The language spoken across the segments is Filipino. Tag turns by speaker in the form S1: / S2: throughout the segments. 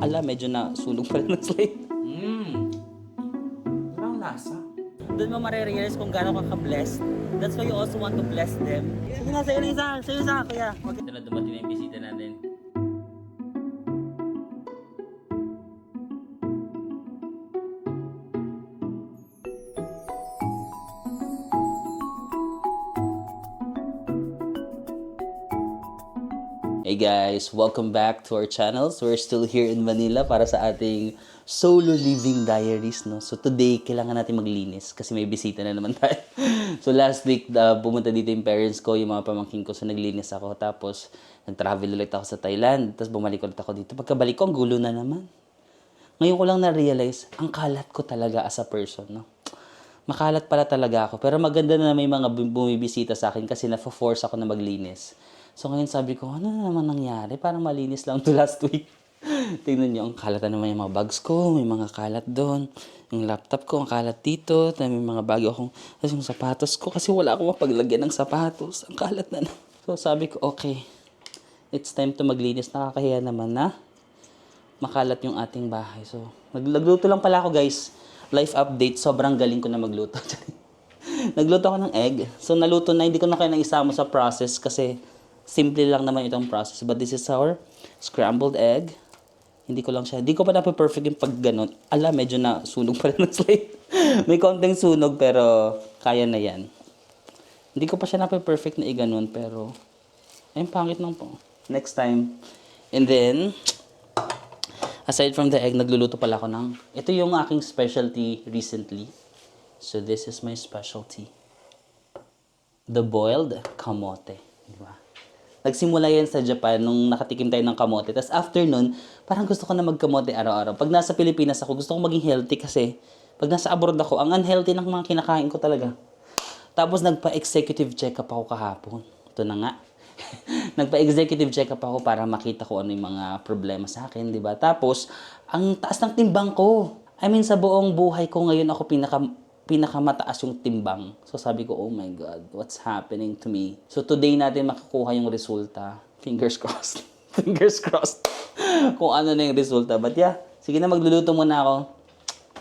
S1: Ala, medyo na sunog pa rin ng slide. Parang lasa. Doon mo marirealize kung gaano ka ka-blessed. That's why you also want to bless them. Sige na, sa'yo na isa. Sa'yo isa, kuya. Ito na dumating na yung bisita natin. Hey guys, welcome back to our channel. So we're still here in Manila para sa ating solo living diaries, no? So today, kailangan natin maglinis kasi may bisita na naman tayo. So last week, pumunta dito yung parents ko, yung mga pamangkin ko, so naglinis ako. Tapos, nag-travel ulit ako sa Thailand. Tapos bumalik ulit ako dito. Pagkabalik ko, ang gulo na naman. Ngayon ko lang na-realize, ang kalat ko talaga as a person, no? Makalat pala talaga ako. Pero maganda na may mga bumibisita sa akin kasi na-force ako na maglinis. So ngayon sabi ko, ano na naman nangyari? Parang malinis lang to last week. Tingnan nyo, ang kalat na naman yung mga bags ko. May mga kalat doon. Yung laptop ko, ang kalat dito. May mga bago akong, tapos yung sapatos ko. Kasi wala akong mapaglagyan ng sapatos. Ang kalat na. So sabi ko, okay. It's time to maglinis. Nakakahiya naman na makalat yung ating bahay. So, nagluto lang pala ako, guys. Life update, sobrang galing ko na magluto. Nagluto ako ng egg. So, naluto na. Hindi ko na kaya isama sa process kasi simple lang naman itong process. But this is our scrambled egg. Hindi ko pa na-perfect yung pag ganun. Ala, medyo na sunog pa rin ng slide. May konting sunog pero kaya na yan. Hindi ko pa siya na-perfect na i-ganun pero ayun, pangit lang po. Next time. And then, aside from the egg, nagluluto pala ako ng, ito yung aking specialty recently. So this is my specialty. The boiled kamote. Diba? Nagsimula yan sa Japan nung nakatikim tayo ng kamote. Tapos after nun, parang gusto ko na magkamote araw-araw. Pag nasa Pilipinas ako, gusto ko maging healthy kasi pag nasa abroad ako, ang unhealthy ng mga kinakain ko talaga. Tapos nagpa-executive check-up ako kahapon. Ito na nga. Nagpa-executive check-up ako para makita ko ano yung mga problema sa akin, di ba? Tapos, ang taas ng timbang ko. I mean, sa buong buhay ko ngayon ako pinakamataas yung timbang. So sabi ko, oh my God, what's happening to me? So today natin makakuha yung resulta. Fingers crossed. Fingers crossed. Kung ano na yung resulta. But yeah, sige na, magluluto muna ako.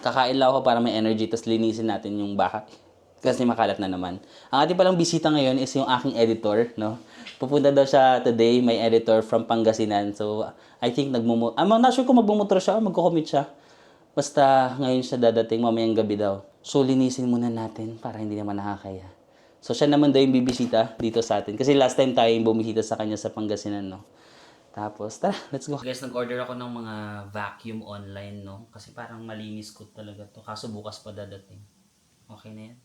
S1: Kakain lang ako para may energy, tapos linisin natin yung bahay. Kasi makalat na naman. Ang ating palang bisita ngayon is yung aking editor, no? Pupunta daw siya today, may editor from Pangasinan. So, I think I'm not sure kung magmumotor siya o magko-commute siya. Basta ngayon siya dadating, mamayang gabi daw. So, linisin muna natin para hindi naman nakakaya. So, siya naman daw yung bibisita dito sa atin. Kasi last time tayo yung bumisita sa kanya sa Pangasinan, no? Tapos, tara, let's go. Guys, nag-order ako ng mga vacuum online, no? Kasi parang malinis ko talaga to. Kaso bukas pa dadating. Okay na yan.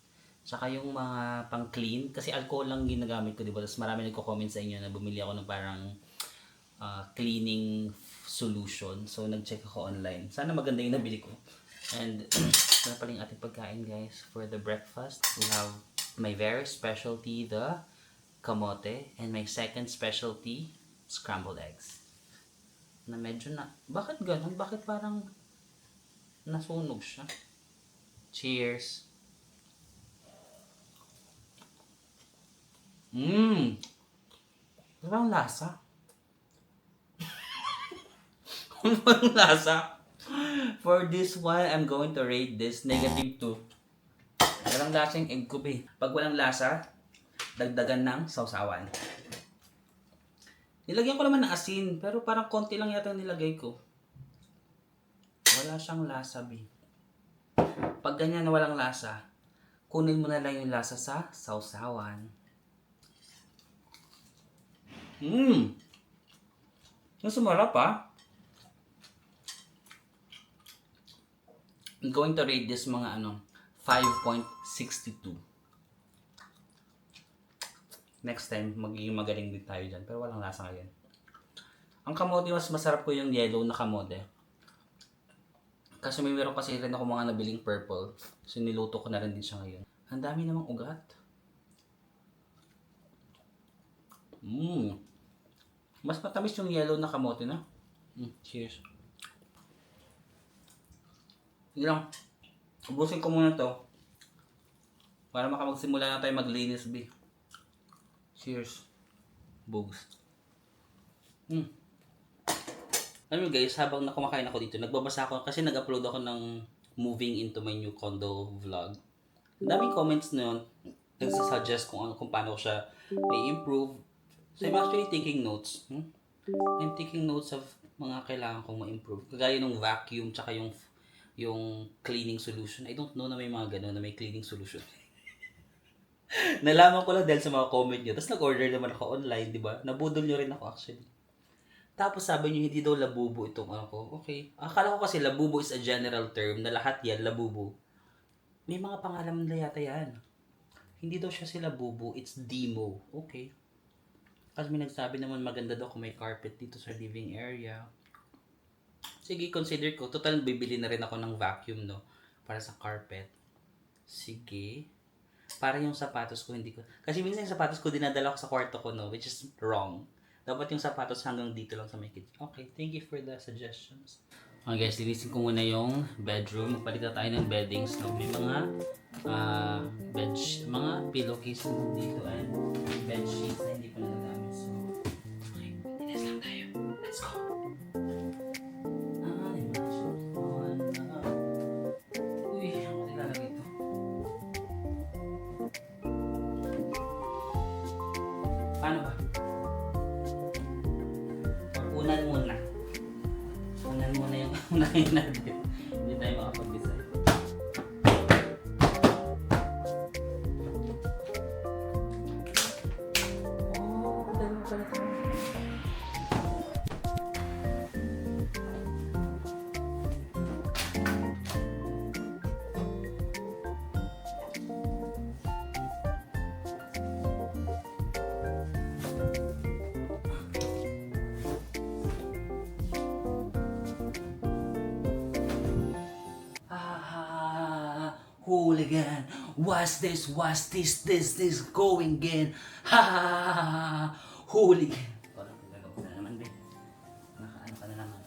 S1: Tsaka yung mga pang-clean, kasi alcohol lang ginagamit ko, diba? Tapos marami nagko-comment sa inyo na bumili ako ng parang cleaning solution. So, nag-check ako online. Sana maganda yung nabili ko. And, ito na pala yung ating pagkain, guys. For the breakfast, we have my very specialty, the kamote. And my second specialty, scrambled eggs. Na medyo na, bakit ganun? Bakit parang nasunog siya? Cheers! Parang lasa. Parang lasa. For this one, I'm going to rate this -2. Parang lasa yung egg ko, eh. Pag walang lasa, dagdagan ng sausawan. Nilagyan ko naman ng asin, pero parang konti lang yata nilagay ko. Wala siyang lasa, be. Pag ganyan na walang lasa, kunin mo na lang yung lasa sa sausawan. Ang sumarap, ah. I'm going to rate this mga 5.62. Next time, magiging magaling din tayo dyan. Pero walang lasa ngayon. Ang kamote, mas masarap ko yung yellow na kamote. Kasi meron kasi rin ako mga nabiling purple. So niluto ko na rin din siya ngayon. Ang dami namang ugat. Mas matamis yung yellow na kamote na. Cheers. Sige lang. Ubusin ko muna to. Para makapagsimula na tayo maglinis, B. Cheers. Bugs. Alam mo guys, habang kumakain ako dito, nagbabasa ako kasi nag-upload ako ng moving into my new condo vlog. Ang daming comments na yun, nagsasuggest kung paano ko siya may improve. So I'm actually taking notes. I'm taking notes of mga kailangan kong ma-improve. Kagaya ng vacuum, tsaka yung cleaning solution. I don't know na may mga ganun, na may cleaning solution. Nalaman ko lang dahil sa mga comment nyo. Tapos nag-order naman ako online, di ba? Nabudol nyo rin ako actually. Tapos sabi nyo, hindi daw labubo itong ano ko. Okay. Akala ko kasi labubo is a general term na lahat yan, labubo. May mga pangalan na yata yan. Hindi daw siya si labubo, it's demo. Okay. Kasi may nagsabi naman maganda daw kung may carpet dito sa living area. Sige, consider ko. Total, bibili na rin ako ng vacuum, no? Para sa carpet. Sige. Para yung sapatos ko, hindi ko... Kasi minsan yung sapatos ko, dinadala ko sa kwarto ko, no? Which is wrong. Dapat yung sapatos hanggang dito lang sa may kitchen. Okay, thank you for the suggestions. Okay guys, linisin ko muna yung bedroom. Magpalit na tayo ng beddings, no? May mga mga pillowcase dito and bed sheets na hindi pa nagagamit. So, okay, inas lang tayo. Let's go! Uy, ang nilalagay ito. Paano ba? Unan muna. Unan muna yung unahin natin. Hindi tayo makapag-decide. Hooligan, what's this going again? Ha ha ha ha ha, hooligan. Parang gagawin na naman din. Nakaano ka na naman.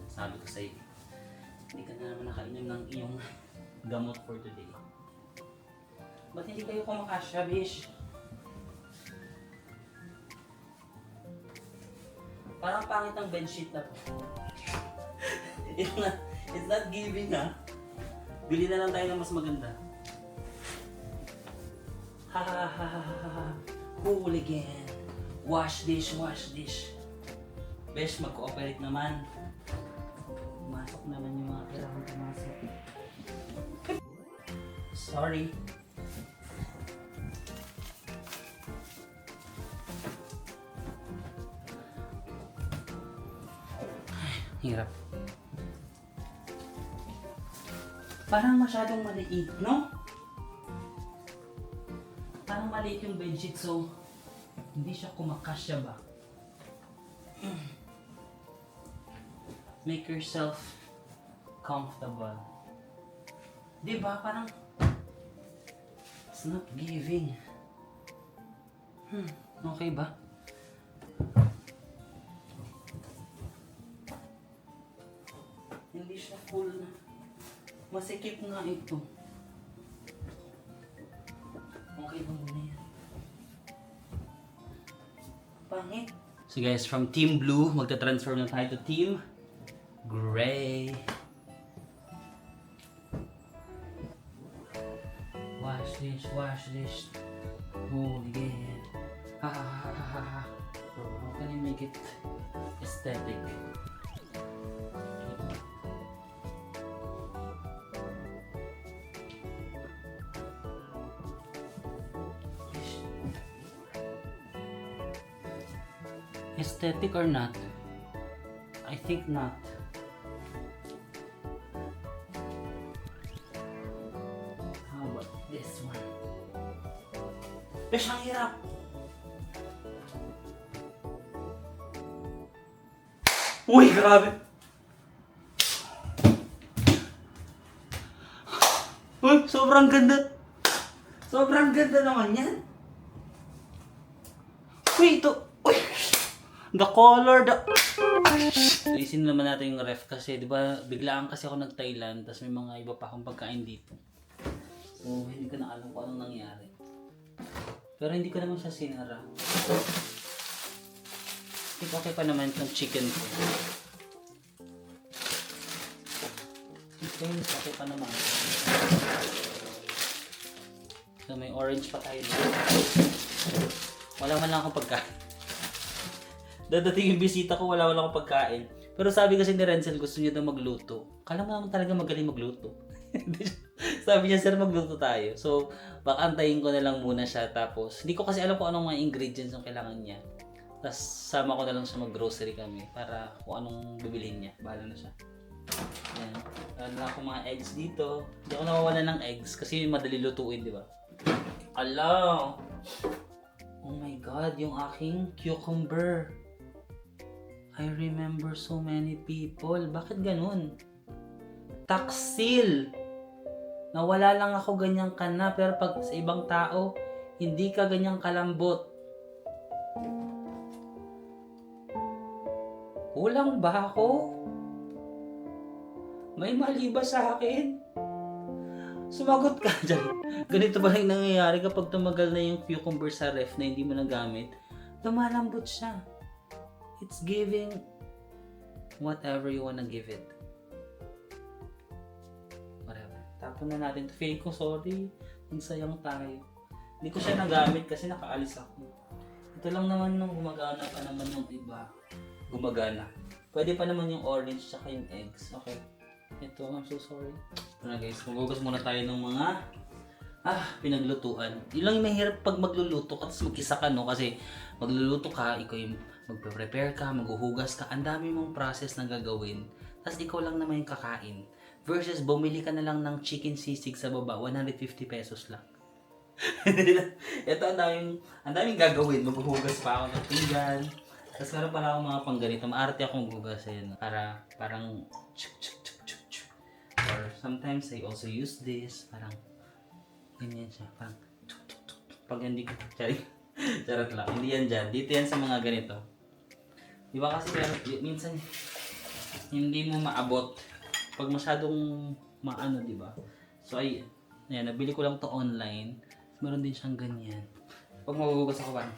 S1: Sabi ko sa'yo, hindi ka na naman nakainom ng iyong gamot for today. Ba't hindi kayo kumakasya, bish? Parang pangit ang bedsheet na po. It's not giving, ha? Bili na lang tayo ng mas maganda. Ha ha ha ha ha. Hooligan. Wash dish. Besh, mag-cooperate naman. Masok naman yung mga kailangan pumasok. Sorry. Hirap. Parang masyadong maliit, no? Parang maliit yung bedsheet, so hindi siya kumakasya ba? Make yourself comfortable. Diba? Parang it's not giving. Okay ba? Hindi siya full na. Masikip nga ito. Okay ba muna yan? Pangit. So guys, from Team Blue, magta-transform na tayo to Team Gray. Wash dish. Hooligan. Ha ha ha ha ha. So, how can I make it aesthetic? Aesthetic or not? I think not. How about this one? Besh, ang hirap! Uy, grabe! Uy, sobrang ganda! Sobrang ganda naman yan! Uy, ito! Uy! The color, Alisin naman natin yung ref kasi, di ba, biglaan kasi ako nag-Thailand, tapos may mga iba pa akong pagkain dito. So, hindi ko na alam kung anong nangyari. Pero hindi ko naman siya sinara. Okay pa naman itong chicken ko. Okay pa naman. So may orange pa tayo dito. Wala man lang akong pagkain. Dadating yung bisita ko, wala akong pagkain. Pero sabi kasi ni Renzel, gusto niya daw magluto. Kala mo naman talaga magaling magluto. Sabi niya, sir, magluto tayo. So, baka antayin ko na lang muna siya. Tapos, hindi ko kasi alam kung anong mga ingredients yung kailangan niya. Tapos, sama ko na lang siya mag-grocery kami para kung anong bibilhin niya. Bahala na siya. Ayan. Meron na ako mga eggs dito. Hindi ako nawawala ng eggs kasi madali lutuin, di ba? Ala! Oh my God, yung aking cucumber. I remember so many people. Bakit ganun? Taksil! Nawala lang ako ganyan ka na, pero pag sa ibang tao, hindi ka ganyang kalambot. Kulang ba ako? May mali ba sa akin? Sumagot ka dyan. Ganito ba lang nangyayari kapag tumagal na yung cucumber sa ref na hindi mo nagamit? Lumalambot siya. It's giving whatever you wanna give it. Whatever. Tapon na natin. Feeling ko, sorry. Ang sayang tayo. Hindi ko siya nagamit kasi nakaalis ako. Ito lang naman nung gumagana pa naman yung iba. Gumagana. Pwede pa naman yung orange tsaka yung eggs. Okay. Ito, I'm so sorry. Ito na guys, magugas muna tayo ng mga pinaglutuan. Yun lang yung mahirap pag magluluto ka tapos mag-isa ka, no? Kasi magluluto ka, ikaw yung magpe-prepare ka, maghuhugas ka, ang dami mong process na gagawin. Tapos ikaw lang naman yung kakain. Versus bumili ka na lang ng chicken sisig sa baba, 150 pesos lang. Ito ang daming gagawin. Maghuhugas pa ako ng pinggan. Tapos meron pala akong mga pangganito. Maarte akong maghugas yun. Para parang chuk chuk chuk chuk chuk. Or sometimes I also use this. Parang ganyan siya. Parang chuk chuk chuk. Pag hindi ko, charot lang. Hindi yan dyan. Dito yan sa mga ganito. Diba kasi minsan hindi mo maabot. Pag masyadong maano, diba? So ay, ayan, nabili ko lang to online. Meron din siyang ganyan. Pag magugugas ako parang,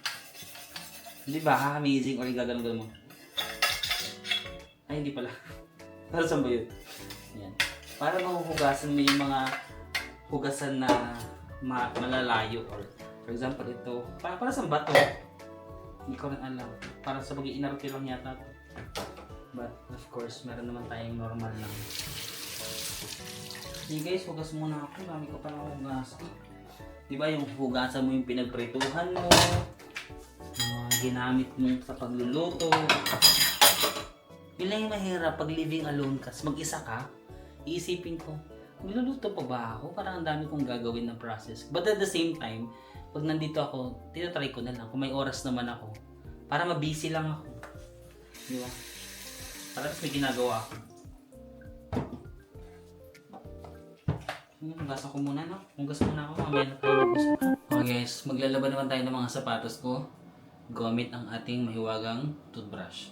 S1: di ba? Amazing. Or gagano-gano mo. Ay, hindi pala. Para saan ba yun? Ayan. Para mahuhugasan mo yung mga hugasan na malalayo. Or, for example, ito. Para saan ba to? Hindi ko rin alam. Para sa pag-iinarte lang yata to. But, of course, meron naman tayong normal lang. Sige guys, hugas muna ako. Dami ko pa hugasan. Diba yung hugasan mo yung pinagprituhan mo, yung mga ginamit mo sa pagluluto. Yun lang yung mahirap pag living alone ka. Mag-isa ka, iisipin ko, magluluto pa ba ako? Parang ang dami kong gagawin na process. But at the same time, pag nandito ako, tinatry ko na lang kung may oras naman ako. Para mabusy lang ako. Diba? Para may ginagawa ako. Hugas ako muna, no? Hugas muna ako, mamaya na tayo hugas. Okay guys, maglalaban naman tayo ng mga sapatos ko. Gamit ang ating mahiwagang toothbrush.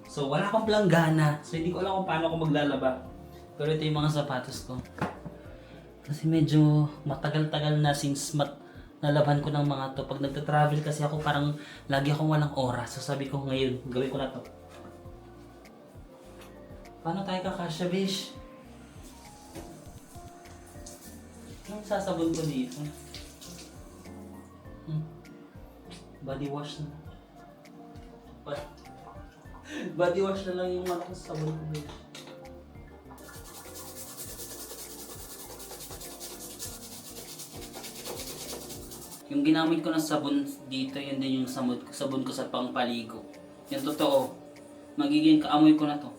S1: So, wala akong planggana. So, hindi ko alam kung paano ako maglalaba. Pero ito yung mga sapatos ko. Kasi medyo matagal-tagal na since nalaban ko ng mga to. Pag nagta-travel kasi ako, parang lagi akong walang oras. So, sabi ko ngayon, gawin ko na to. Paano tayo kakasya, bish? Anong sasabon ko dito? Body wash na. Body wash na lang yung mga sabon ko dito. Yung ginamit ko ng sabon dito, yun din yung sabon ko sa pangpaligo. Yung totoo. Magiging kaamoy ko na to.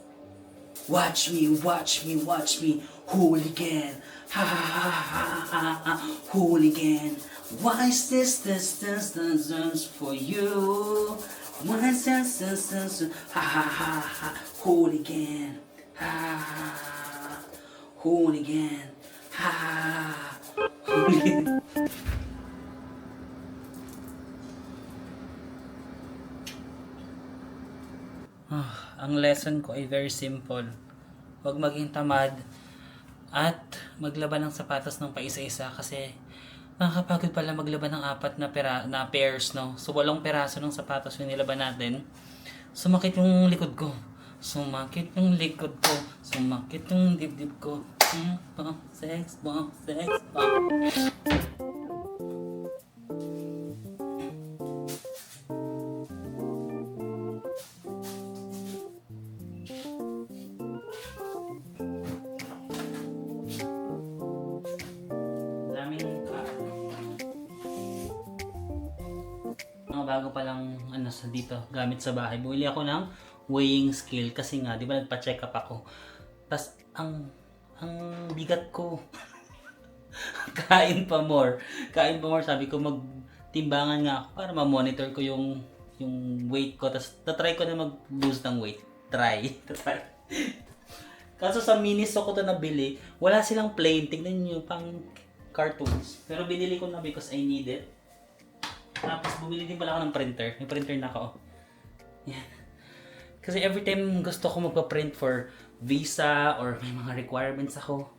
S1: Watch me, watch me, watch me. Hooligan. Ha ha ha ha ha ha. Hooligan. Why is this for you? Why is this ha ha ha ha. Hooligan. Ha ha ha. Hooligan. Ha ha ha. Hooligan. Ang lesson ko ay very simple. Huwag maging tamad at maglaban ng sapatos ng paisa-isa kasi Nakakapagod pala maglaban ng apat na pairs, no? So, 8 peraso ng sapatos yung nilaban natin. Sumakit yung likod ko. Sumakit yung likod ko. Sumakit yung dibdib ko. Bomb, sex, bomb, sex, bomb. Mga bago pa lang sa dito gamit sa bahay. Bumili ako ng weighing scale kasi nga 'di ba nagpa-check up ako. Tas ang bigat ko. Kain pa more. Sabi ko magtimbangan nga ako para ma-monitor ko yung weight ko. Tas try ko na mag-lose ng weight. Try. Kaso sa Miniso ko to nabili, wala silang plain. Tignan niyo pang cartoons. Pero binili ko na because I need it. Tapos bumili din pala ako ng printer. May printer na ako. Yan. Kasi every time gusto ko magpa-print for visa or may mga requirements ako,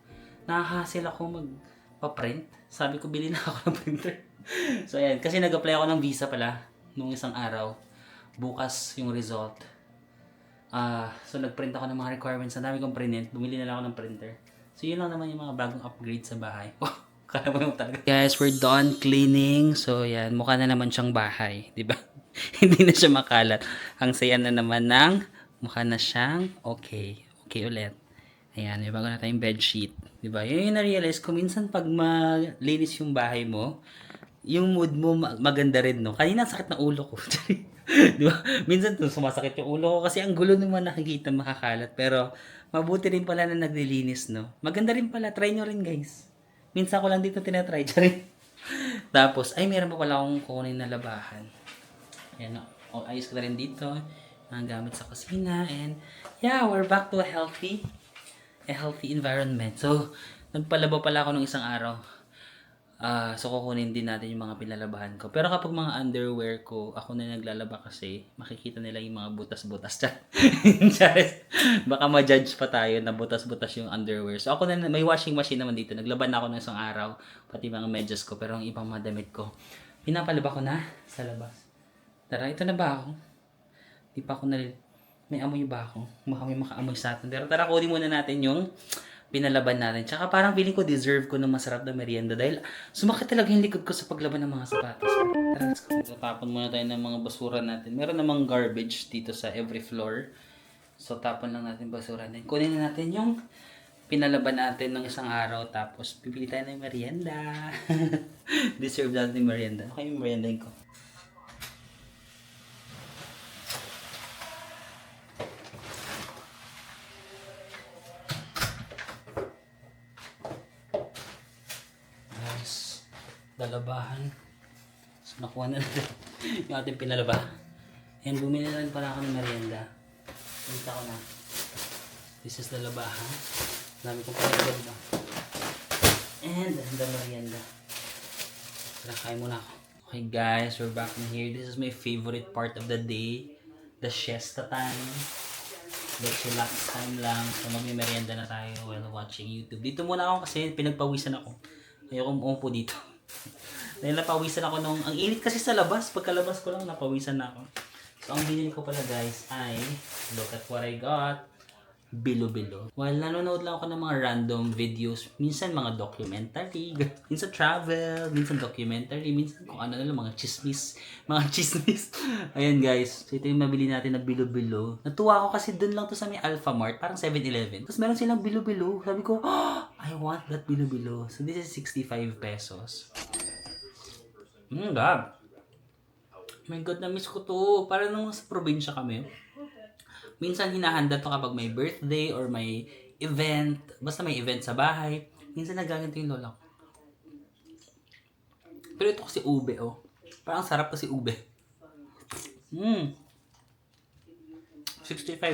S1: nakakahassle ako magpa-print. Sabi ko, bili na ako ng printer. So ayan, kasi nag-apply ako ng visa pala nung isang araw. Bukas yung result. So nag-print ako ng mga requirements. Ang dami kong print. Bumili na lang ako ng printer. So yun lang naman yung mga bagong upgrade sa bahay. Kaya mo yung talaga. Guys, we're done cleaning. So, yan. Mukha na naman siyang bahay. Diba? Hindi na siya makalat. Ang saya na naman ng mukha na siyang okay. Okay ulit. Ayan. May bago na tayong bedsheet. Diba? Yun yung na-realize ko. Minsan pag malinis yung bahay mo, yung mood mo maganda rin, no? Kanina sakit na ulo ko. Diba? Minsan sumasakit yung ulo ko kasi ang gulo naman nakikita makakalat. Pero mabuti rin pala na naglilinis, no? Maganda rin pala. Try nyo rin, guys. Minsan ko lang dito tinatry. Tapos, ay meron pa pala akong kukunin na labahan. Ayan, ayos ko na rin dito. Ang gamit sa kusina. And, yeah, we're back to a healthy environment. So, nagpalaba pala ako nung isang araw. So, kukunin din natin yung mga pinalabahan ko. Pero kapag mga underwear ko, ako na naglalaba kasi, makikita nila yung mga butas-butas. Baka ma-judge pa tayo na butas-butas yung underwear. So, ako na, may washing machine naman dito. Naglaban na ako ng isang araw, pati mga medyas ko. Pero ang ibang mga damit ko, pinapalaba ko na sa labas. Tara, ito na ba ako? Di pa ako may amoy ba ako? Baka may makaamoy sa atin. Pero tara, kunin muna natin yung pinalaban natin. Tsaka parang feeling ko deserve ko ng masarap na merienda dahil sumakit talaga yung likod ko sa paglaban ng mga sapatos. Tara, let's go. Tapon muna tayo ng mga basura natin. Meron namang garbage dito sa every floor. So, tapon lang natin basura natin. Kunin na natin yung pinalaban natin ng isang araw. Tapos, pipili tayo ng merienda. Deserve natin yung merienda. Okay, yung merienda ko. Lalabahan. So, nakuha na natin yung ating pinalaba. And bumili na rin pala ako ng merienda. Punta ko na. This is lalabahan. Dami kong pinalabag na. And the merienda. Tara, kain muna ako. Okay guys, we're back in here. This is my favorite part of the day. The siesta time. The chillax time lang. So magme-merienda na tayo while watching YouTube. Dito muna ako kasi pinagpawisan ako. Ayoko umupo dito. Dahil napawisan ako nung, ang init kasi sa labas, pagkalabas ko lang napawisan na ako. So ang binili ko pala guys ay, look at what I got, Bilo-Bilo. While nanonood lang ako ng mga random videos, minsan mga documentary, minsan travel, minsan documentary, minsan kung ano lang, mga chismis. Ayan guys, so ito yung mabili natin na Bilo-Bilo. Natuwa ako kasi dun lang to sa may Alphamart, parang 7-Eleven. Tapos meron silang Bilo-Bilo. Sabi ko, oh, I want that Bilo-Bilo. So this is 65 pesos. God. My God, na-miss ko to. Para nung sa probinsya kami. Minsan hinahanda to kapag may birthday or may event. Basta may event sa bahay. Minsan nagaganto yung lola ko. Pero ito kasi ube, oh. Parang sarap kasi ube. 65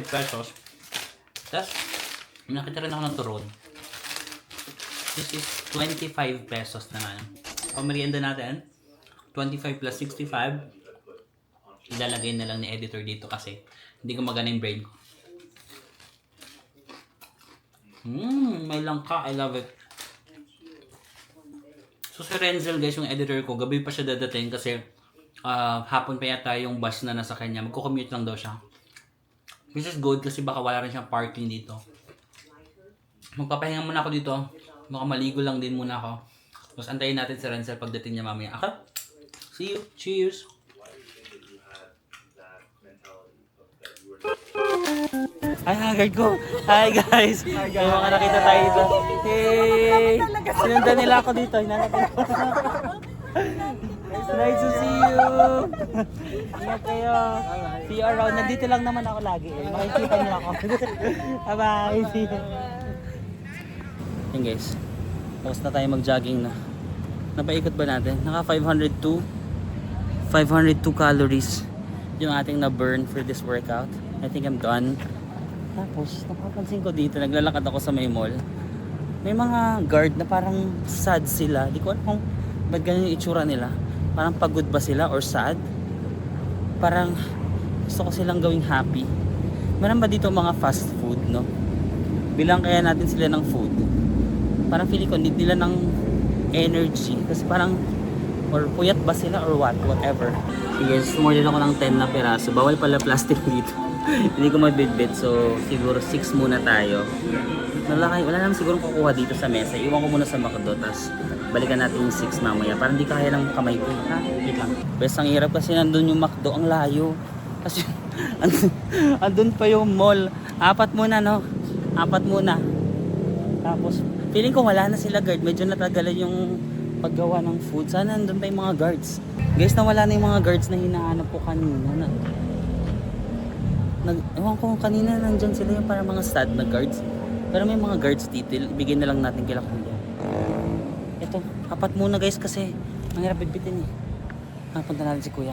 S1: pesos. Tapos, nakita rin ako ng turon. This is 25 pesos naman. Ang merienda natin, 25 plus 65. Ilalagay na lang ni editor dito kasi hindi ko magana yung brain ko. May langka. I love it. So si Renzel guys, yung editor ko, gabi pa siya dadating kasi hapon pa yata yung bus na nasa kanya. Magko-commute lang daw siya. Which is good kasi baka wala rin siyang parking dito. Magpapahinga muna ako dito. Baka maligo lang din muna ako. Tapos antayin natin si Renzel pagdating niya mamaya. Okay? See you. Cheers! Ay, haggard ko. Hi guys. May mga nakita tayo dito. Hey! Sinundan nila ako dito. Hinanap ko. Nice to see you. Ingat kayo. See you around. Nandito lang naman ako lagi. Makikita niyo ako. Bye-bye. See you. Yan guys. Tapos na tayo mag-jogging na. Napaikot ba natin? Naka 502 calories yung ating na-burn for this workout. I think I'm done. Tapos, napapansin ko dito, naglalakad ako sa may mall. May mga guard na parang sad sila. Di ko alam kung ba't ganyan yung itsura nila. Parang pagod ba sila or sad? Parang gusto ko silang gawing happy. Meron ba dito mga fast food, no? Bilang kaya natin sila ng food. Parang feeling ko, need nila ng energy. Kasi parang, or puyat ba sila or what? Whatever. Sige, sumorder ako ng 10 na piraso. Bawal pala plastic dito. Hindi ko mabitbit, so siguro 6 muna tayo. Wala naman siguro kukuha dito sa mesa. Iwan ko muna sa McDo, tapos balikan natin yung 6 mamaya. Parang hindi kaya ng kamay ko. Ha? Wait lang. Best, ang hirap kasi nandun yung McDo, ang layo. Kasi andun pa yung mall. 4 muna, no? 4 muna. Tapos, feeling ko wala na sila guard. Medyo natagalan yung paggawa ng food. Sana nandun pa yung mga guards. Guys, nawala na yung mga guards na hinahanap ko kanina. Ewan ko kanina nandyan sila yung para mga stud na guards. Pero may mga guards dito. Ibigay na lang natin kila kuya. Ito, 4 muna guys kasi ang hirap bitbitin eh. Punta natin si kuya.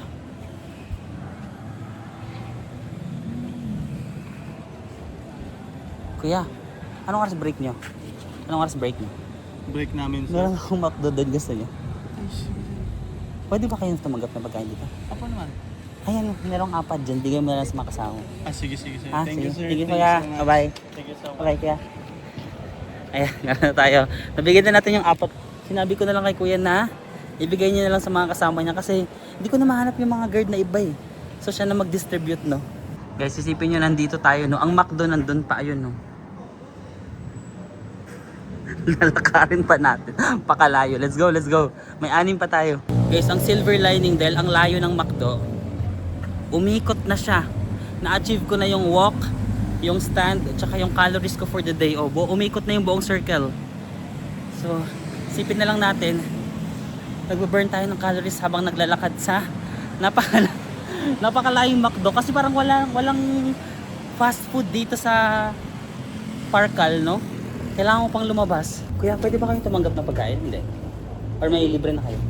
S1: Kuya, anong oras break nyo? Anong oras break nyo?
S2: Break namin sir.
S1: Meron akong McDo doon, gusto nyo? Pwede ba kayo tumanggap na pagkain dito?
S2: Apa naman?
S1: Ayan, merong 4 dyan. Bigay mo na lang sa mga kasama.
S2: Sige sir.
S1: Thank you sir. Thank you
S2: Thank
S1: kuya.
S2: so much.
S1: Bye-bye.
S2: Thank you so much.
S1: Bye kuya. Ayan, gano'n tayo. Nabigyan na natin yung 4. Sinabi ko na lang kay kuya na ibigay niya na lang sa mga kasama niya kasi hindi ko na mahanap yung mga guard na iba eh. So siya na mag-distribute, no? Guys, isipin nyo nandito tayo, no? Ang McDo nandun pa, ayun, no? Lalakarin pa natin. Pakalayo. Let's go, let's go. May 6 pa tayo. Guys, ang silver lining dahil ang layo ng McDo, umikot na siya. Na-achieve ko na yung walk, yung stand, at saka yung calories ko for the day. Umikot na yung buong circle. So, isipin na lang natin, nagbe-burn tayo ng calories habang naglalakad sa napakalayong McDo. Kasi parang walang fast food dito sa Parkal, no? Kailangan ko pang lumabas. Kuya, pwede ba kayong tumanggap ng pagkain? Hindi. Or may libre na kayo?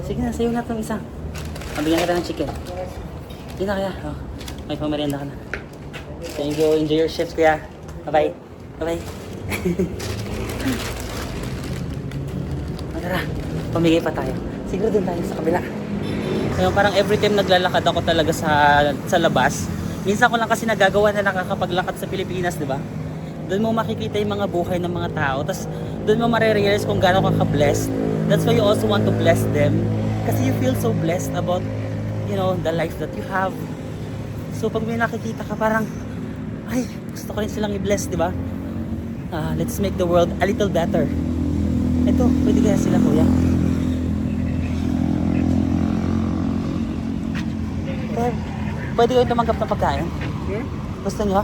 S1: Sige na, sayo na itong isa. Mabigyan kita ng chicken. Sige na kaya. Oh, may pamerienda ka na. Thank you. Enjoy your shift, kuya. Bye-bye. Bye-bye. Tara, pamigay pa tayo. Siguro dun tayo sa kabila. Ngayon, parang every time naglalakad ako talaga sa labas. Minsan ko lang kasi nagagawa na nakakapaglakad sa Pilipinas, di ba? Doon mo makikita yung mga buhay ng mga tao. Tapos doon mo marirealize kung gaano ka ka-blessed. That's why you also want to bless them. Kasi you feel so blessed about, you know, the life that you have. So pag may nakikita ka parang, ay, gusto ko rin silang i-bless, di ba? Let's make the world a little better. Ito, pwede kaya sila, kuya? Pwede kayo tumanggap ng pagkain? Gusto nyo?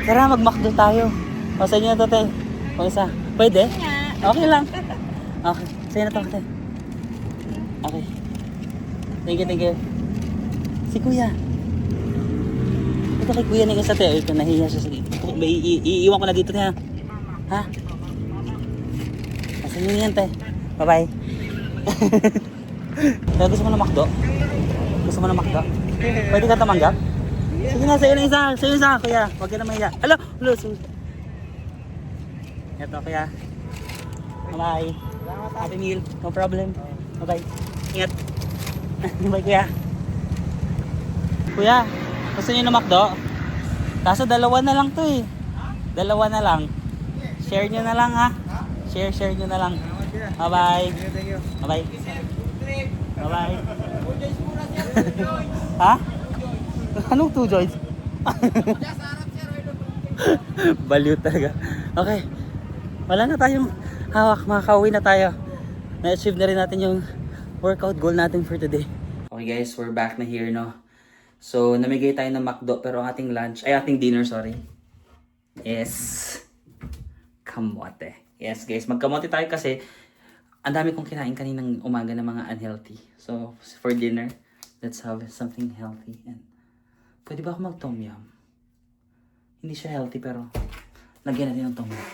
S1: Tara, mag-McDo tayo. O, sa inyo na to, te. O, isa. Pwede? Okay lang. Okay. Sa'yo na to, te. Okay. Thank you. Si kuya. Ito kay kuya na yung isa, te. Ito, nahiya siya sa dito. Iiwan ko na dito, te, ha? Ha? Sa inyo yan, te. Bye-bye. Kaya gusto mo na McDo? Gusto mo na McDo? Pwede ka tumanggap? Sige na, sa'yo na isa. Sa'yo isa, kuya. Huwag ka na mahiya. Alo! Ito, kuya. Bye-bye. Happy meal. No problem. Bye-bye. Ingat. Bye, kuya. Kuya, gusto niyo na McDo? Kaso 2 na lang to eh. 2 na lang. Share nyo na lang ha. Share nyo na lang. Bye-bye.
S2: Thank you.
S1: Bye-bye. Bye-bye. Ha? Anong two joints? Baliw talaga. Okay. Wala na tayong hawak. Makakauwi na tayo. Na-achieve na rin natin yung workout goal natin for today. Okay guys, we're back na here, no? So, namigay tayo ng McDo pero ang ating lunch, ay ating dinner, sorry. Yes. Kamote. Yes guys, magkamote tayo kasi ang dami kong kinain kaninang umaga ng mga unhealthy. So, for dinner, let's have something healthy. And pwede ba ako mag-tom yum? Hindi siya healthy pero lagyan natin ng tom yum.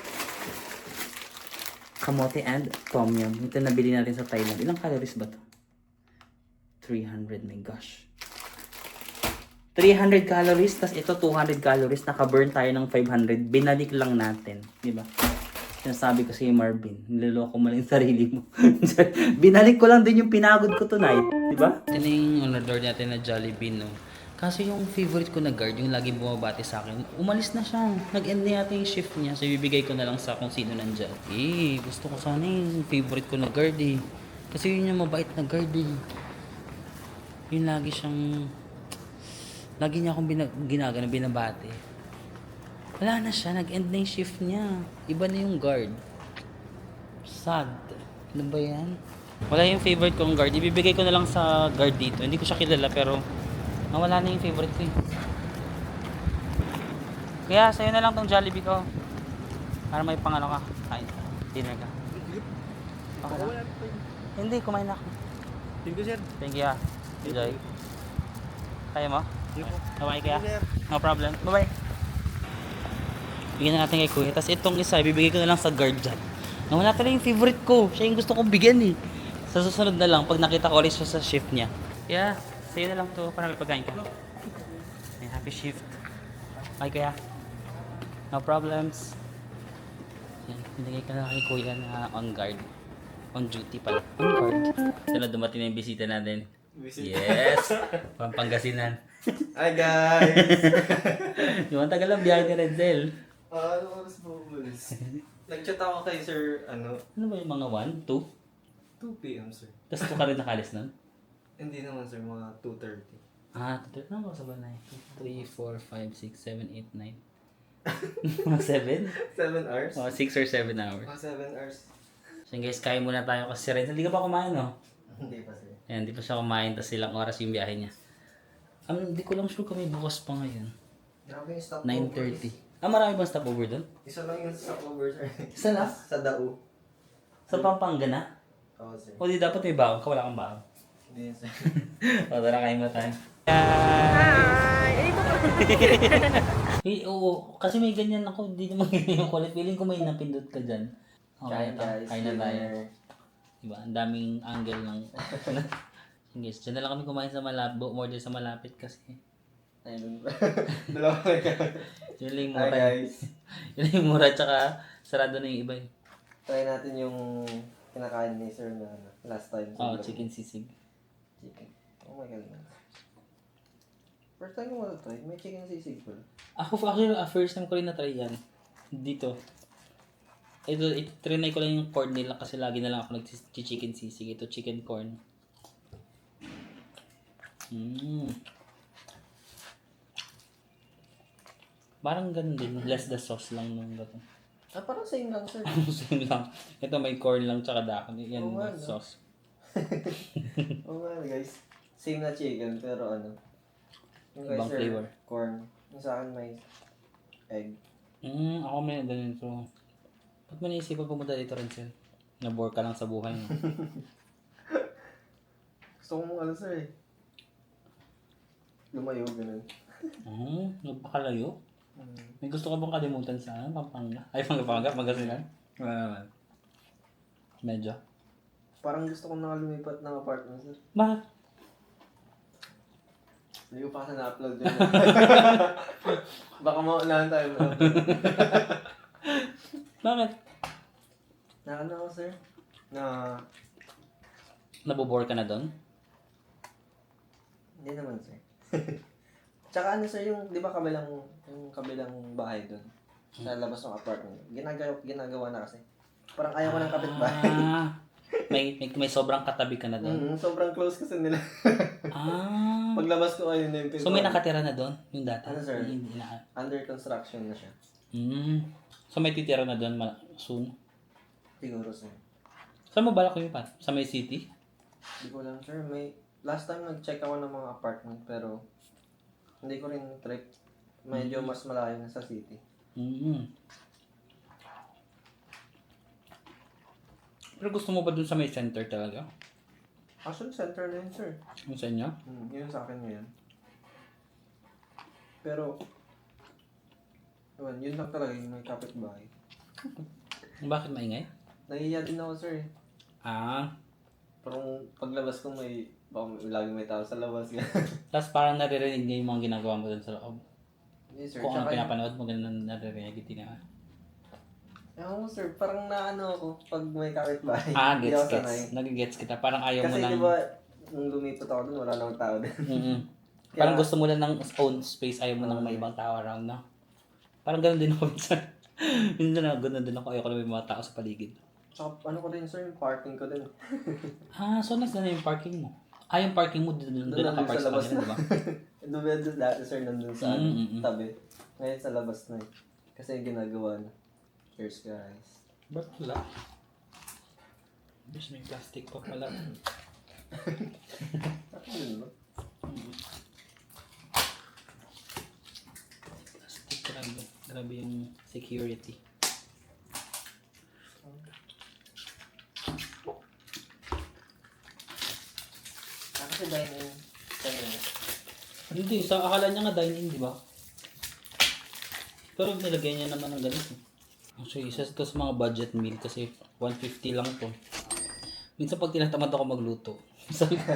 S1: Kamote and tom yum. Ito nabili natin sa Thailand. Ilang calories ba to? 300, my gosh. 300 calories, tas ito 200 calories. Naka-burn tayo ng 500. Binalik lang natin. Diba? Sinasabi ko si Marvin, niloloko mo lang yung sarili mo. Binalik ko lang din yung pinagod ko tonight. Diba? Ito na yung on-order natin na Jollibee, no? Kasi yung favorite ko na guard, yung laging bumabati sa akin, umalis na siya. Nag-end na yata yung shift niya. So, ibibigay ko na lang sa kung sino nandyan. Gusto ko sana yung favorite ko na guard eh. Kasi yun yung mabait na guard eh. Yun lagi siyang... Lagi niya akong binabati. Wala na siya. Nag-end na yung shift niya. Iba na yung guard. Sad. Ano ba yan? Wala yung favorite kong guard. Ibibigay ko na lang sa guard dito. Hindi ko siya kilala pero... wala na yung favorite ko eh. Kaya sa'yo na lang tong Jollibee ko. Para may pangano ka. Kain ka. Dinner ka. Okay lang. Hindi, kumain na ako.
S2: Thank you, sir.
S1: Thank you ah. Enjoy. Kaya mo? Bye-bye kaya.
S2: Sir.
S1: No problem. Bye-bye. Bigyan na natin kay Kuya. Tapos itong isa, ibibigay ko na lang sa guard dyan. Wala talaga yung favorite ko. Siya yung gusto kong bigyan eh. Sa susunod na lang, pag nakita ko ulit siya sa shift niya. Yeah. Sa'yo na lang to para may pagkain ka. May happy shift. Bye kuya. No problems. Yan, binigay ka na kay kuya na on guard. On duty pala. On guard. Ito na dumating na yung bisita natin. Yes! Pampangasinan.
S2: Hi, guys!
S1: Yung tagal lang biyahe ni Renzel.
S2: Ano oras po umalis? Nag-chat ako kay sir,
S1: Ano ba yung mga 1, 2?
S2: 2 p.m. sir.
S1: Tapos 2 ka rin nakalis nun?
S2: Hindi naman sir, mga 2:30.
S1: Ah, 2 na ba sa banay? 3, 4, 5, 6, 7, 8, 9. Mga 7?
S2: 7 hours?
S1: Oh, 6 or 7 hours.
S2: Mga 7 hours.
S1: So guys, kain muna tayo kasi si Renzel, hindi ka pa kumain, no?
S2: Hindi pa sir.
S1: Ayan, hindi pa siya kumain, tapos ilang oras yung biyahe niya. Hindi ko lang sure kami bukas pa ngayon.
S2: Grabe yung stopover.
S1: 9:30. Marami bang stopover doon?
S2: Isa lang yung stopover sir.
S1: Isa lang?
S2: Sa Dao.
S1: Sa Pampanga na?
S2: Oo sir.
S1: O di dapat may baon ka, wala kang baon.
S2: Hindi sir.
S1: O, tara, kain mo tayo.
S3: Hi!
S1: Oo, kasi may ganyan ako, hindi naman ganyan yung kulit. Feeling ko may napindot ka dyan. Okay,
S2: Kain guys.
S1: kain na tayo. Diba, ang daming angle ng... Sige, dyan na lang kami kumain sa malapit, more sa malapit kasi.
S2: Ayun. Dalawa na kayo.
S1: Yun lang yung
S2: Hi
S1: mura.
S2: guys.
S1: Yun lang yung mura, tsaka sarado na yung iba eh.
S2: Try natin yung kinakain ni sir na last time.
S1: Oh, chicken sisig.
S2: Chicken. Oh my god. First time ko try, may chicken sisig po.
S1: Ako actually, first time ko rin na-try yan. Dito. Ito, trinay ko lang yung corn nila kasi lagi na lang ako nag-chicken sisig. Ito, chicken corn. Parang ganun din. Less the sauce lang nung gato.
S2: Parang same lang sir.
S1: Same lang. Ito may corn lang tsaka dakon. Yan
S2: Oo nga,
S1: yung
S2: no?
S1: sauce.
S2: Oo nga guys. Same na chicken pero ano. Yung guys
S1: Ibang
S2: sir,
S1: flavor.
S2: corn. Yung sa akin may egg.
S1: Ako may ganun. So, ba't mo naisipan pumunta dito rin sir? Na-bore ka lang sa buhay mo.
S2: Gusto kong ano sir eh. Lumayo, ganun.
S1: Nagpakalayo? May gusto ka bang kalimutan sa Pampanga? Ay, Pampanga? Pangasinan? Wala naman. Medyo.
S2: Parang gusto kong nakalumipat ng apartment sir.
S1: Bakit?
S2: Hindi ko pa kasi na-upload yun. Baka maunahan tayo na-upload.
S1: Bakit?
S2: Ano ako sir?
S1: Nabobore ka na doon?
S2: Hindi naman sir. Tsaka ano sir, yung, di ba yung kabilang bahay doon? Sa labas ng apartment. Ginagawa na kasi. Parang ayaw ko ng kapitbahay.
S1: Ah, may sobrang katabi ka na doon.
S2: Sobrang close kasi nila.
S1: Ah.
S2: Paglabas ko ayun na yung
S1: So may nakatira na doon? Yung dati?
S2: Ano, sir?
S1: Hindi na.
S2: Under construction na siya.
S1: So may titira na doon soon?
S2: Siguro, sir.
S1: Saan mo balak yung pat? Sa may city?
S2: Hindi ko lang, sir. Last time nag-check ako ng mga apartment pero hindi ko rin trip. Medyo mas malayo na sa city.
S1: Pero gusto mo ba dun sa may center talaga?
S2: Actually, center na yun, sir.
S1: Yung sa inyo?
S2: Yun sa akin ngayon. Pero, yun lang talaga yung may kapitbahay.
S1: Bakit maingay?
S2: Nahihiya din ako, sir.
S1: Ah,
S2: Parang paglabas ko baka lagi may tao sa labas.
S1: tapos parang naririnig niya yung mga ginagawa mo dun sa loob.
S2: Yes, sir.
S1: Kung ano
S2: Tsaka
S1: pinapanood mo, ganun naririnig hindi nga.
S2: ewan ko, sir. Parang naano ako pag may kapitbahay.
S1: Ah,
S2: Hindi ako
S1: gets.
S2: sanay.
S1: Nagigets kita. Parang ayaw mo
S2: Kasi
S1: lang.
S2: di ba, nung lumipat ako dun, wala namang tao din.
S1: Parang gusto mo lang ng own space, ayaw mo ng may ibang tao around, no? Parang ganun din ako minsan. Minsan na, ganun din ako. Ayoko na may mga tao sa paligid.
S2: Tsaka ano ko din, sir, yung parking ko din.
S1: So nasa na yung parking mo? Yung parking mo doon nakapark sa kanila, di ba?
S2: Doon dati, sir, nandun sa tabi. Ngayon sa labas na eh. Kasi yung ginagawa na. Cheers, guys.
S1: Ba't wala? Bis, may plastic pa pala.
S2: Ano ba?
S1: Plastic, grabe. Grabe yung security.
S2: Kasi dining center.
S1: Hindi, sa akala niya nga dine-in, di ba? Pero nilagay niya naman ng ganito. Actually, isa ito sa mga budget meal kasi 150 lang to. Minsan pag tinatamad ako magluto, sabi ko,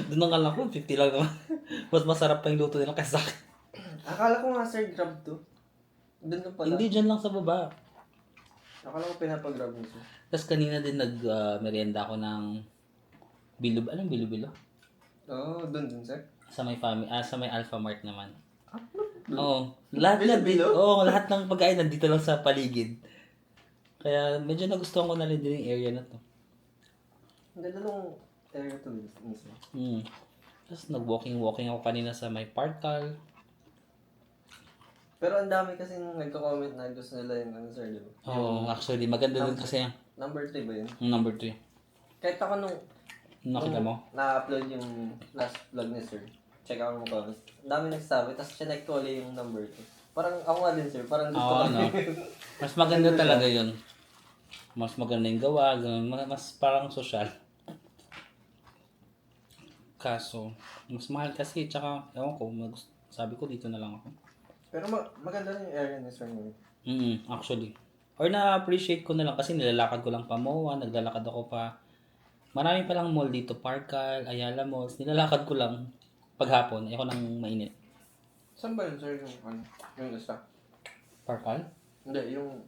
S1: doon ang alam ko, 50 lang naman. Mas masarap pa yung luto nila kaysa sa akin.
S2: Akala ko nga, sir, grab to. Doon lang pala.
S1: Hindi, dyan lang sa baba.
S2: Akala ko pinapag-grab mo, sir.
S1: Tapos kanina din nag-merienda ako ng bilo. Anong bilo-bilo?
S2: Oo, doon, sir.
S1: Sa may Alpha Mart naman.
S2: Doon?
S1: Oo. Lahat
S2: Bilo-bilo?
S1: lahat ng pagkain nandito lang sa paligid. Kaya medyo nagustuhan ko na rin din yung area na to.
S2: Ang ganda nung area to, sir.
S1: Tapos nag-walking ako kanina sa may Parkal.
S2: Pero ang dami kasi nagko-comment na gusto nila yung ano, sir, di ba?
S1: Oo, actually maganda din kasi
S2: Number 3 ba yun?
S1: yung number 3.
S2: Kahit ako nung
S1: Nakita mo?
S2: na-upload yung last vlog ni sir, check ako mo comments. Ang dami nagsabi, tapos chinek ko ulit yung number 2. Parang ako nga din, sir. Parang gusto ko.
S1: No? Mas maganda talaga yun. Mas maganda yung gawa, ganun. Mas parang social. Kaso, mas mahal kasi, tsaka, ewan ko, sabi ko dito na lang ako.
S2: Pero maganda rin yung area ni sir ngayon.
S1: Actually. Or na-appreciate ko na lang kasi nilalakad ko lang pa MOA, naglalakad ako pa. Marami pa lang mall dito, Parkal, Ayala Malls. Nilalakad ko lang paghapon, ayoko nang mainit.
S2: Saan ba yun, sir, yung isa?
S1: Parkal?
S2: Hindi, yung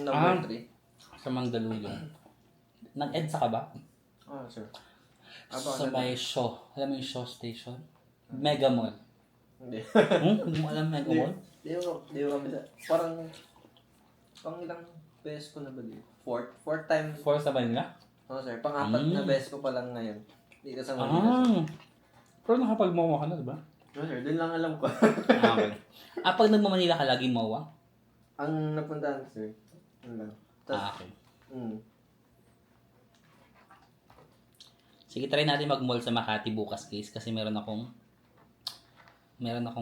S2: number 3.
S1: Sa Mandaluyong. Nag-EDSA ka ba?
S2: Sir.
S1: Sa may Shaw. Alam mo yung Shaw Station? Mega Mall.
S2: Hindi.
S1: Hindi mo alam Mega Mall?
S2: Di ko kabila. Parang, pang ilang beses ko na ba dito? Fourth time.
S1: For sa Manila?
S2: Oo, sir. Pang-apat na beses ko pa lang ngayon. Dito sa Manila.
S1: Pero nakapag-MOA ka na, diba?
S2: No, sir. Doon lang alam ko.
S1: Okay. Pag nagmamanila ka, laging MOA?
S2: Ang napuntahan ko, sir. Yun lang. Tapos,
S1: Okay. Sige, try natin mag-mall sa Makati bukas, guys. Kasi meron akong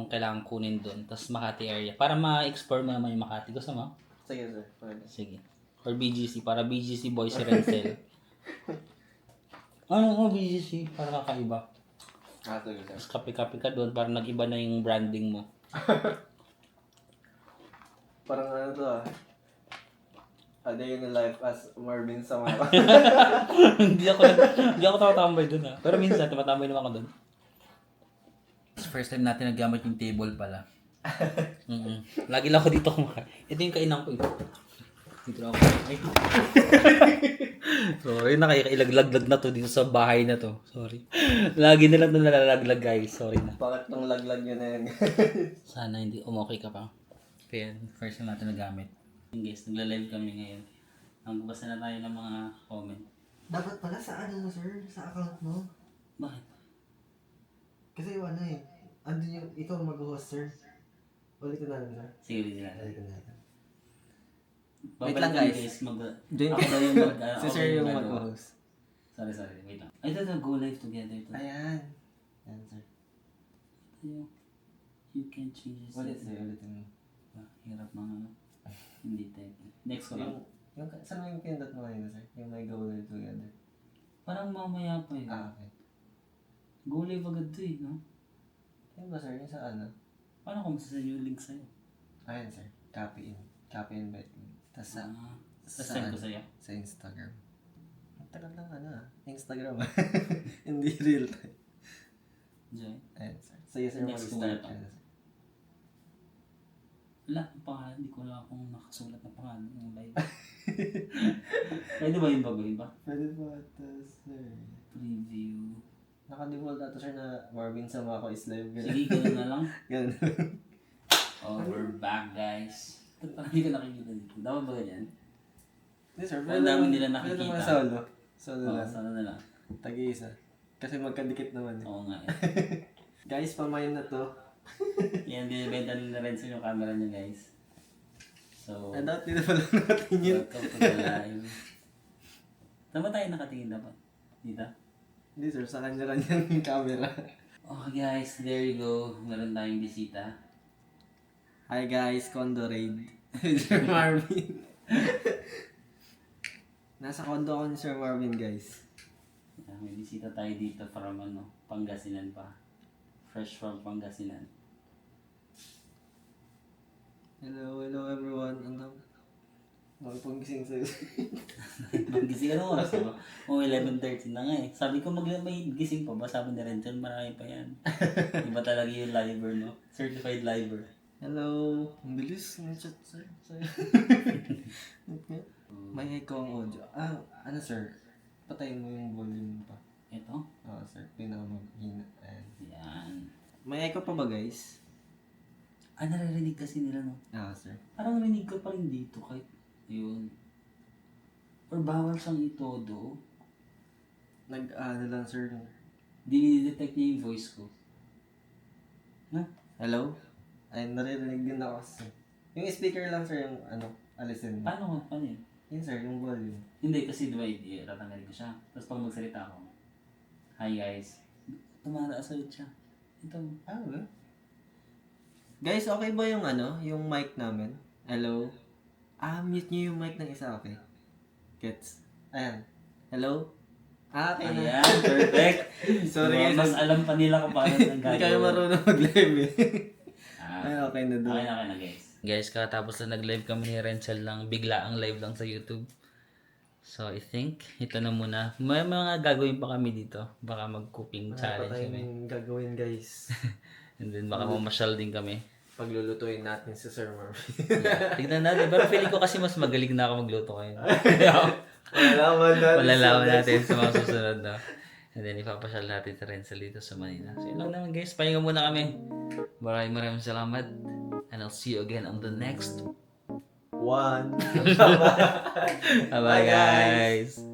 S1: kailangan kunin doon. Tapos Makati area. Para ma-explore mo naman yung Makati. Gusto mo?
S2: Sige, sir. Pwede.
S1: Sige. Or BGC. Para BGC boy si Renzel. Ano BGC? Para kakaiba.
S2: Sige, sir.
S1: Tapos kape-kape ka doon. Para nag-iba na yung branding mo.
S2: Parang ano to A day in the life as Marvin Samara.
S1: Hindi ako tumatambay doon Pero minsan, tumatambay naman ako doon. First time natin nagamit yung table pala. Lagi lang ako dito kumakain. Ito yung kainan ko. Dito lang ako. Sorry, nakailaglaglag na to dito sa bahay na to. Sorry. Lagi nila ito nalalaglag, guys. Sorry na.
S2: Bakit nang laglag yun na yan?
S1: Sana hindi umokay ka pa. Kaya first time natin nagamit. Guys, nagla-live kami ngayon. Magbasa na tayo ng mga comment.
S2: Dapat pala sa ano mo, sir? Sa account mo.
S1: Bakit?
S2: Kasi yung ano eh. Andun yung ikaw mag-host, sir. Ulitin natin, sir.
S1: Sige, hindi na.
S2: Ulitin natin.
S1: Wait
S2: lang, guys.
S1: Join ako daw yung
S2: Si sir yung
S1: mag-ano.
S2: mag-host.
S1: Sorry. Wait lang. Ay, ito na. Go live together ito.
S2: Ayan. Ayan, sir.
S1: You can change the
S2: Ulit,
S1: setting.
S2: sir. Ulitin mo.
S1: Hirap mga ano. Hindi tech. Next ko lang.
S2: Saan mo yung pindot mo ngayon, sir? Yung may go live together.
S1: Parang mamaya pa yun.
S2: Okay.
S1: Go live agad to eh, no?
S2: Yun ba, sir? Yung sa ano?
S1: Paano kung masasend yung link sa'yo?
S2: Ayan, sir. Copy invite link. Tapos sa...
S1: Tapos send ko sa'yo.
S2: Sa Instagram. Ang tagal lang ano Instagram Hindi real time.
S1: Join.
S2: Ayan, sir. Sige, sir.
S1: Next ko
S2: Mag-start
S1: na to.
S2: ka na, sir.
S1: Wala, ang pangalan. Hindi ko alam kung nakasulat na pangalan ng live. Pwede ba yung baguhin ba?
S2: Pwede ba ito, sir?
S1: Preview.
S2: Naka-default ato, sir, na Marvin Samako is live.
S1: Sige, ganun na lang.
S2: Ganun.
S1: Oh, we're back, guys. Ba't parang hindi ka nakikita dito? Dapat ba ganyan?
S2: Hindi, sir.
S1: Ang dami nila
S2: Pwede
S1: nakikita.
S2: naman solo. Solo
S1: Oo,
S2: lang.
S1: sana na lang.
S2: Tag-iisa. Kasi magkadikit naman.
S1: Oo nga eh.
S2: Guys, pamayin na to.
S1: Yan, binibenta nila rin sa yung camera niya, guys. So,
S2: Dati na pala natin yun.
S1: welcome to the live. Saan ba tayo nakatingin dapat? Dito?
S2: Hindi, sir. Sa kanya lang yung camera.
S1: Okay guys, there you go. Meron tayong bisita.
S2: Hi guys, Condo Raid. Sir Marvin. Nasa condo ako ni Sir Marvin, guys.
S1: May bisita tayo dito from Pangasinan pa. Fresh from Pangasinan.
S2: Hello everyone. Ano? Magpagising sa'yo.
S1: Magising ano oras ba? Oh, 11:30 na nga eh. Sabi ko may gising pa ba? Sabi ni Renton, marami pa yan. Iba talaga yung liver, no? Certified liver.
S2: Hello. Ang bilis ng chat, sir. May echo ang audio. Ano sir? Patayin mo yung volume pa.
S1: Ito?
S2: Oo sir. Pinakamahina. Ayan.
S1: Yan.
S2: May echo pa ba guys?
S1: Naririnig kasi nila, no?
S2: Sir.
S1: Parang rinig ko pa rin dito kahit yun. Or bawal siyang itodo.
S2: Ano lang sir.
S1: Dinidetect niya yung voice ko.
S2: Hello? Ay, naririnig din ako sir. Yung speaker lang sir yung alisin mo.
S1: Paano yun?
S2: Yun sir, yung volume.
S1: Hindi, kasi diba, tatanggalin ko siya. Tapos pag magsalita ako, hi guys. Tumataas ulit siya. Ito.
S2: Ba? Guys, okay ba yung yung mic namin? Hello? Mute nyo yung mic ng isa, okay? Gets? Ayan. Hello? Okay na.
S1: Ayan, perfect.
S2: Sorry
S1: Diba,
S2: guys.
S1: mas alam pa nila kung paano ang
S2: Hindi kayo marunong mag-live eh.
S1: Ah,
S2: Ay, okay na doon.
S1: okay na guys. Guys, katapos na nag-live kami ni Renchel lang, bigla ang live lang sa YouTube. So, I think, ito na muna. May mga gagawin pa kami dito. Baka mag-cooking challenge kami.
S2: tayong gagawin guys.
S1: And then, baka mamasyal din kami.
S2: Paglulutuin natin si Sir Marvin.
S1: Yeah, tignan natin. Pero feeling ko kasi mas magaling na ako magluto kayo. Malalaman natin sa mga susunod na. And then, ipapasyal natin sa Renchel dito sa Manila. So, yun lang naman guys. Pahinga muna kami. Maraming salamat. And I'll see you again on the next
S2: one.
S1: Bye-bye guys.